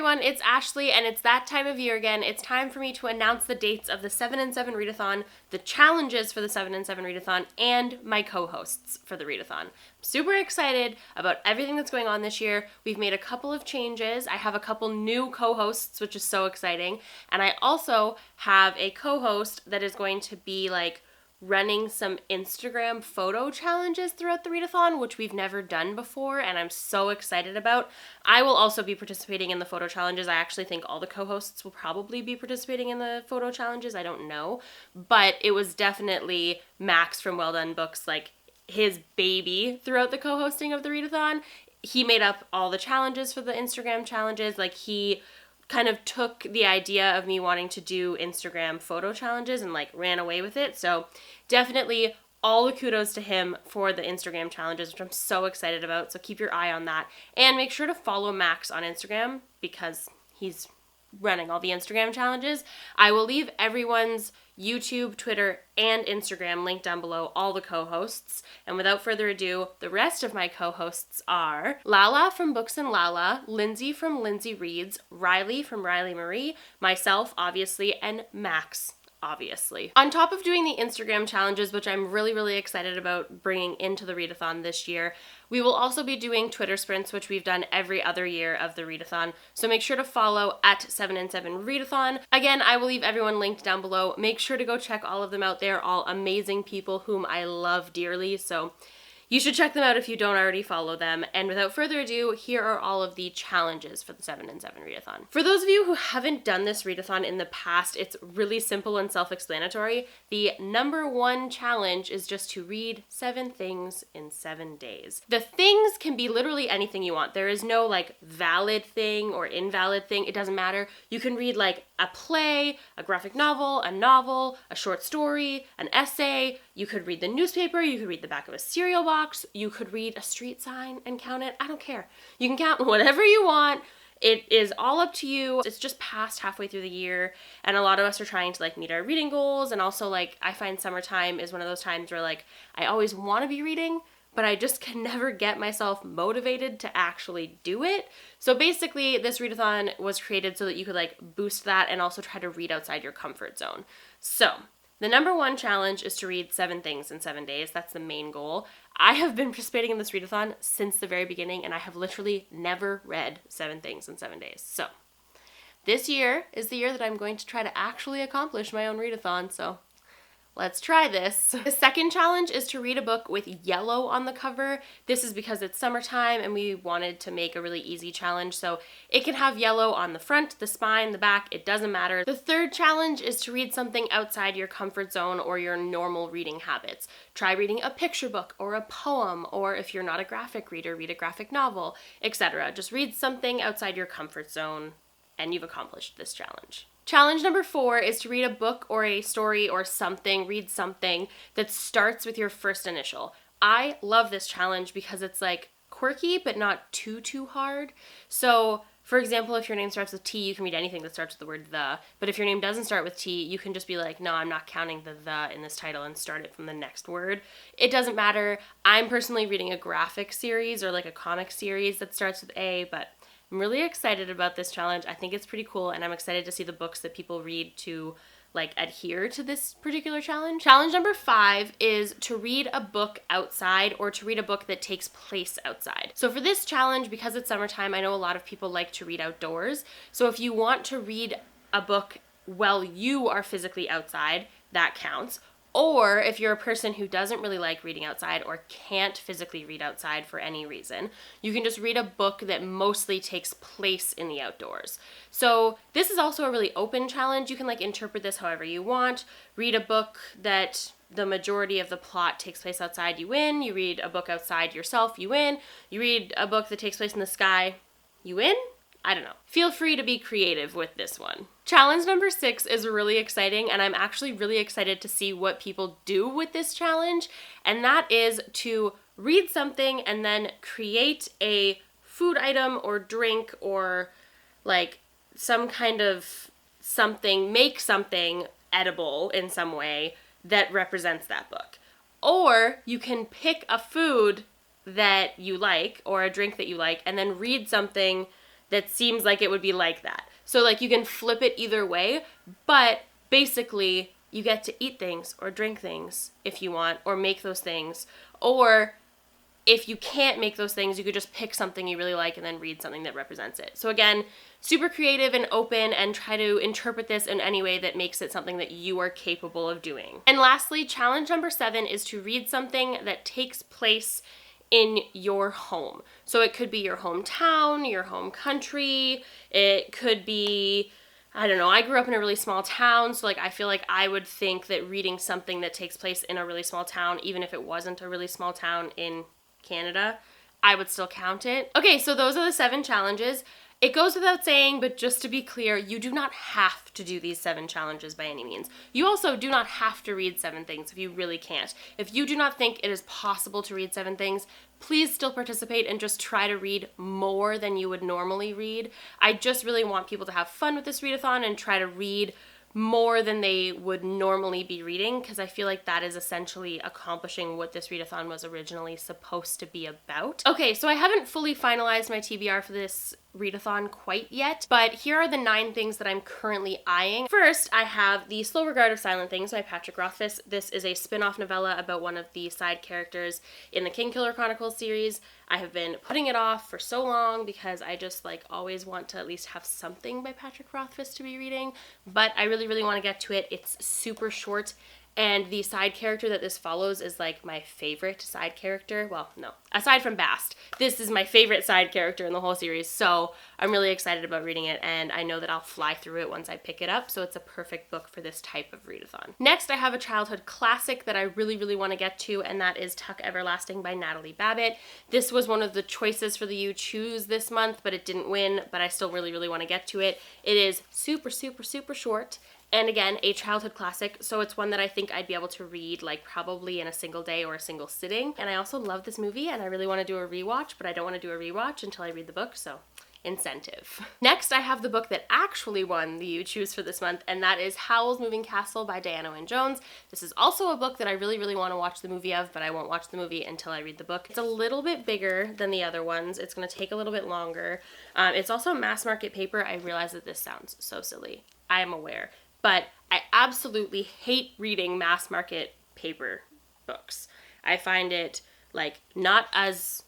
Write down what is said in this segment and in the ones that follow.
everyone, it's Ashley, and it's that time of year again. It's time for me to announce the dates of the 7 and 7 Readathon, the challenges for the 7 and 7 Readathon, and my co-hosts for the Readathon. I'm super excited about everything that's going on this year. We've made a couple of changes. I have a couple new co-hosts, which is so exciting, and I also have a co-host that is going to be running some Instagram photo challenges throughout the readathon, which we've never done before, and I'm so excited about. I will also be participating in the photo challenges. I actually think all the co-hosts will probably be participating in the photo challenges. I don't know, but it was definitely Max from Well Done Books, his baby throughout the co-hosting of the readathon. He made up all the challenges for the Instagram challenges. He kind of took the idea of me wanting to do Instagram photo challenges and ran away with it. So definitely all the kudos to him for the Instagram challenges, which I'm so excited about. So keep your eye on that. And make sure to follow Max on Instagram because he's running all the Instagram challenges. I will leave everyone's YouTube, Twitter, and Instagram linked down below, all the co-hosts. And without further ado, the rest of my co-hosts are Lala from Books and Lala, Lindsay from Lindsay Reads, Riley from Riley Marie, myself, obviously, and Max, obviously. On top of doing the Instagram challenges, which I'm really, really excited about bringing into the readathon this year, we will also be doing Twitter sprints, which we've done every other year of the readathon. So make sure to follow at 7 and 7 Readathon. Again, I will leave everyone linked down below. Make sure to go check all of them out. They're all amazing people whom I love dearly. So you should check them out if you don't already follow them. And without further ado, here are all of the challenges for the 7 and 7 Readathon. For those of you who haven't done this readathon in the past, it's really simple and self-explanatory. The number one challenge is just to read 7 things in 7 days. The things can be literally anything you want. There is no valid thing or invalid thing. It doesn't matter. You can read a play, a graphic novel, a short story, an essay. You could read the newspaper. You could read the back of a cereal box. You could read a street sign and count it. I don't care. You can count whatever you want. It is all up to you. It's just past halfway through the year, and a lot of us are trying to meet our reading goals, and also I find summertime is one of those times where I always want to be reading, but I just can never get myself motivated to actually do it. So basically, this readathon was created so that you could boost that and also try to read outside your comfort zone. So the number one challenge is to read 7 things in 7 days. That's the main goal. I have been participating in this readathon since the very beginning, and I have literally never read 7 things in 7 days. So this year is the year that I'm going to try to actually accomplish my own readathon, so let's try this. The second challenge is to read a book with yellow on the cover. This is because it's summertime and we wanted to make a really easy challenge, so it can have yellow on the front, the spine, the back, it doesn't matter. The third challenge is to read something outside your comfort zone or your normal reading habits. Try reading a picture book or a poem, or if you're not a graphic reader, read a graphic novel, etc. Just read something outside your comfort zone and you've accomplished this challenge. Challenge number 4 is to read a book or a story or read something that starts with your first initial. I love this challenge because it's quirky but not too hard. So for example, if your name starts with T, you can read anything that starts with the word the, but if your name doesn't start with T, you can just be no, I'm not counting the in this title and start it from the next word. It doesn't matter. I'm personally reading a graphic series or a comic series that starts with A, but I'm really excited about this challenge. I think it's pretty cool, and I'm excited to see the books that people read to adhere to this particular challenge. Challenge number 5 is to read a book outside or to read a book that takes place outside. So for this challenge, because it's summertime, I know a lot of people like to read outdoors. So if you want to read a book while you are physically outside, that counts. Or if you're a person who doesn't really like reading outside or can't physically read outside for any reason, you can just read a book that mostly takes place in the outdoors. So this is also a really open challenge. You can interpret this however you want. Read a book that the majority of the plot takes place outside, you win. You read a book outside yourself, you win. You read a book that takes place in the sky, you win. I don't know. Feel free to be creative with this one. Challenge number 6 is really exciting, and I'm actually really excited to see what people do with this challenge, and that is to read something and then create a food item or drink or some kind of something, make something edible in some way that represents that book. Or you can pick a food that you like or a drink that you like and then read something that seems like it would be like that. So like you can flip it either way, but basically you get to eat things or drink things if you want, or make those things. Or if you can't make those things, you could just pick something you really like and then read something that represents it. So again, super creative and open, and try to interpret this in any way that makes it something that you are capable of doing. And lastly, challenge number 7 is to read something that takes place in your home. So it could be your hometown, your home country. It could be, I don't know, I grew up in a really small town, so like I feel like I would think that reading something that takes place in a really small town, even if it wasn't a really small town in Canada, I would still count it. Okay, so those are the 7 challenges. It goes without saying, but just to be clear, you do not have to do these 7 challenges by any means. You also do not have to read 7 things if you really can't. If you do not think it is possible to read 7 things, please still participate and just try to read more than you would normally read. I just really want people to have fun with this readathon and try to read more than they would normally be reading, because I feel like that is essentially accomplishing what this readathon was originally supposed to be about. Okay, so I haven't fully finalized my TBR for this readathon quite yet, but here are the 9 things that I'm currently eyeing. First, I have The Slow Regard of Silent Things by Patrick Rothfuss. This is a spin-off novella about one of the side characters in the Kingkiller Chronicles series. I have been putting it off for so long because I just like always want to at least have something by Patrick Rothfuss to be reading, but I really want to get to it. It's super short, and the side character that this follows is like my favorite side character. Well, no, aside from Bast, this is my favorite side character in the whole series, so I'm really excited about reading it, and I know that I'll fly through it once I pick it up, so it's a perfect book for this type of readathon. Next, I have a childhood classic that I really want to get to, and that is Tuck Everlasting by Natalie Babbitt. This was one of the choices for the You Choose this month, but it didn't win, but I still really want to get to it. It is super short, and again, a childhood classic, so it's one that I think I'd be able to read like probably in a single day or a single sitting. And I also love this movie, and I really want to do a rewatch, but I don't want to do a rewatch until I read the book, so incentive. Next, I have the book that actually won the You Choose for this month, and that is Howl's Moving Castle by Diana Wynne Jones. This is also a book that I really want to watch the movie of, but I won't watch the movie until I read the book. It's a little bit bigger than the other ones. It's going to take a little bit longer. It's also mass market paper. I realize that this sounds so silly. I am aware. But I absolutely hate reading mass market paper books. I find it like not as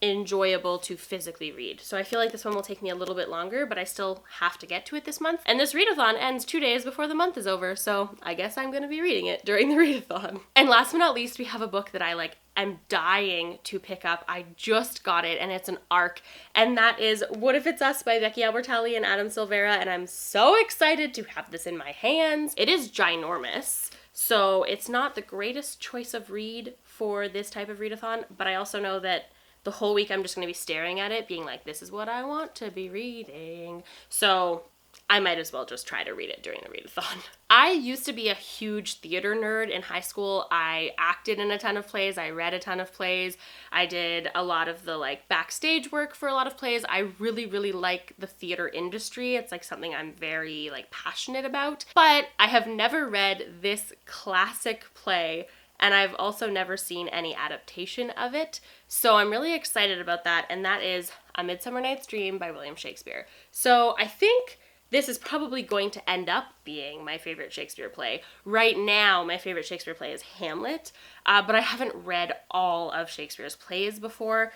enjoyable to physically read. So I feel like this one will take me a little bit longer, but I still have to get to it this month. And this readathon ends 2 days before the month is over, so I guess I'm gonna be reading it during the readathon. And last but not least, we have a book that I I'm dying to pick up. I just got it, and it's an ARC, and that is What If It's Us by Becky Albertalli and Adam Silvera, and I'm so excited to have this in my hands. It is ginormous, so it's not the greatest choice of read for this type of readathon, but I also know that the whole week I'm just going to be staring at it, being like, this is what I want to be reading. So I might as well just try to read it during the readathon. I used to be a huge theater nerd in high school. I acted in a ton of plays. I read a ton of plays. I did a lot of the backstage work for a lot of plays. I really like the theater industry. It's something I'm very passionate about. But I have never read this classic play, and I've also never seen any adaptation of it. So I'm really excited about that, and that is A Midsummer Night's Dream by William Shakespeare. So I think this is probably going to end up being my favorite Shakespeare play. Right now, my favorite Shakespeare play is Hamlet, but I haven't read all of Shakespeare's plays before,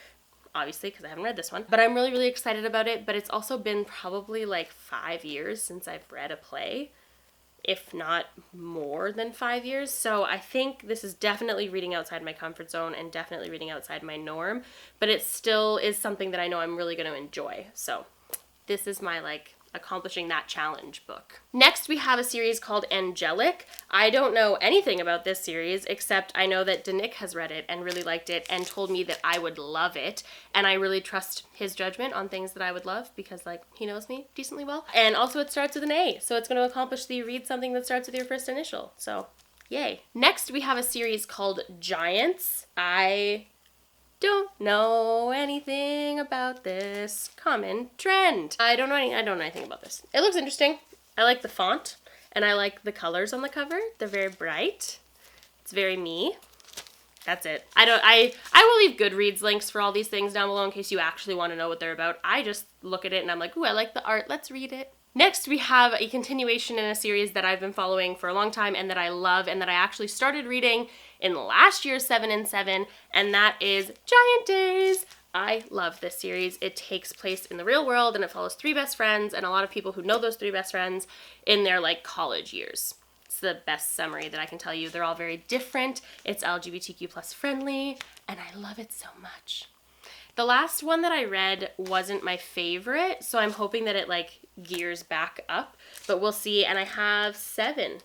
obviously, because I haven't read this one. But I'm really excited about it, but it's also been probably 5 years since I've read a play, if not more than 5 years. So I think this is definitely reading outside my comfort zone and definitely reading outside my norm, but it still is something that I know I'm really going to enjoy. So this is my accomplishing that challenge book. Next, we have a series called Angelic. I don't know anything about this series, except I know that Danick has read it and really liked it and told me that I would love it. And I really trust his judgment on things that I would love because he knows me decently well. And also it starts with an A, so it's going to accomplish the read something that starts with your first initial. So yay. Next, we have a series called Giants. I don't know anything about this common trend. I don't know anything about this. It looks interesting. I like the font, and I like the colors on the cover. They're very bright. It's very me. That's it. I will leave Goodreads links for all these things down below in case you actually want to know what they're about. I just look at it and I'm like, ooh, I like the art. Let's read it. Next, we have a continuation in a series that I've been following for a long time and that I love and that I actually started reading in last year's 7 and 7, and that is Giant Days. I love this series. It takes place in the real world and it follows 3 best friends and a lot of people who know those 3 best friends in their like college years. It's the best summary that I can tell you. They're all very different. It's LGBTQ plus friendly and I love it so much. The last one that I read wasn't my favorite, so I'm hoping that it like gears back up, but we'll see. And I have 6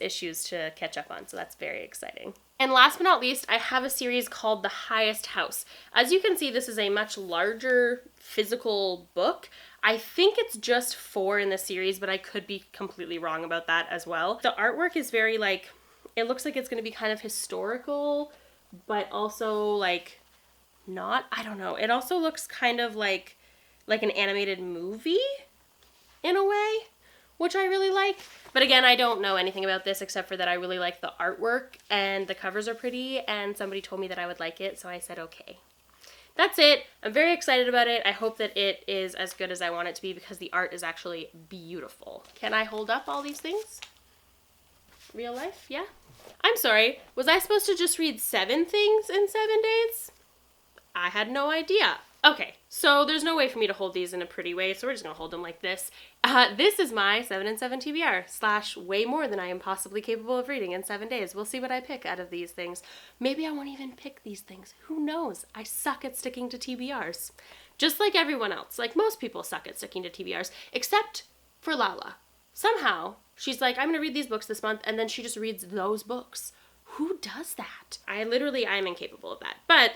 issues to catch up on, so that's very exciting. And last but not least, I have a series called The Highest House. As you can see, this is a much larger physical book. I think it's just 4 in the series, but I could be completely wrong about that as well. The artwork is very like, it looks like it's going to be kind of historical, but also like not, I don't know. It also looks kind of like an animated movie in a way, which I really like. But again, I don't know anything about this except for that I really like the artwork and the covers are pretty and somebody told me that I would like it, so I said okay. That's it. I'm very excited about it. I hope that it is as good as I want it to be because the art is actually beautiful. Can I hold up all these things? Real life? Yeah? I'm sorry. Was I supposed to just read 7 things in 7 days? I had no idea. Okay, so there's no way for me to hold these in a pretty way, so we're just gonna hold them like this. This is my 7 and 7 TBR / way more than I am possibly capable of reading in 7 days. We'll see what I pick out of these things. Maybe I won't even pick these things. Who knows? I suck at sticking to TBRs. Just like everyone else. Like most people suck at sticking to TBRs, except for Lala. Somehow, she's like, I'm gonna read these books this month, and then she just reads those books. Who does that? I'm incapable of that. But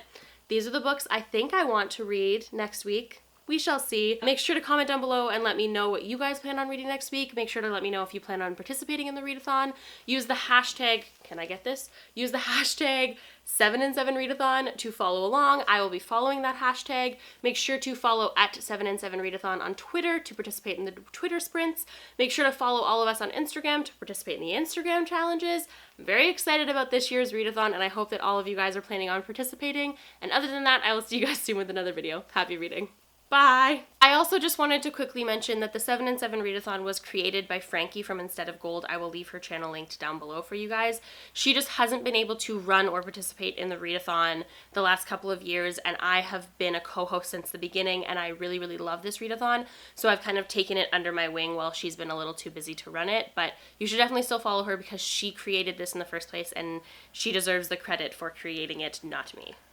these are the books I think I want to read next week. We shall see. Make sure to comment down below and let me know what you guys plan on reading next week. Make sure to let me know if you plan on participating in the readathon. Use the hashtag, can I get this? Use the hashtag 7 and 7 readathon to follow along. I will be following that hashtag. Make sure to follow at 7 and 7 readathon on Twitter to participate in the Twitter sprints. Make sure to follow all of us on Instagram to participate in the Instagram challenges. I'm very excited about this year's readathon and I hope that all of you guys are planning on participating. And other than that, I will see you guys soon with another video. Happy reading. Bye! I also just wanted to quickly mention that the 7 and 7 readathon was created by Frankie from Instead of Gold. I will leave her channel linked down below for you guys. She just hasn't been able to run or participate in the readathon the last couple of years, and I have been a co-host since the beginning, and I really, really love this readathon, so I've kind of taken it under my wing while she's been a little too busy to run it, but you should definitely still follow her because she created this in the first place, and she deserves the credit for creating it, not me.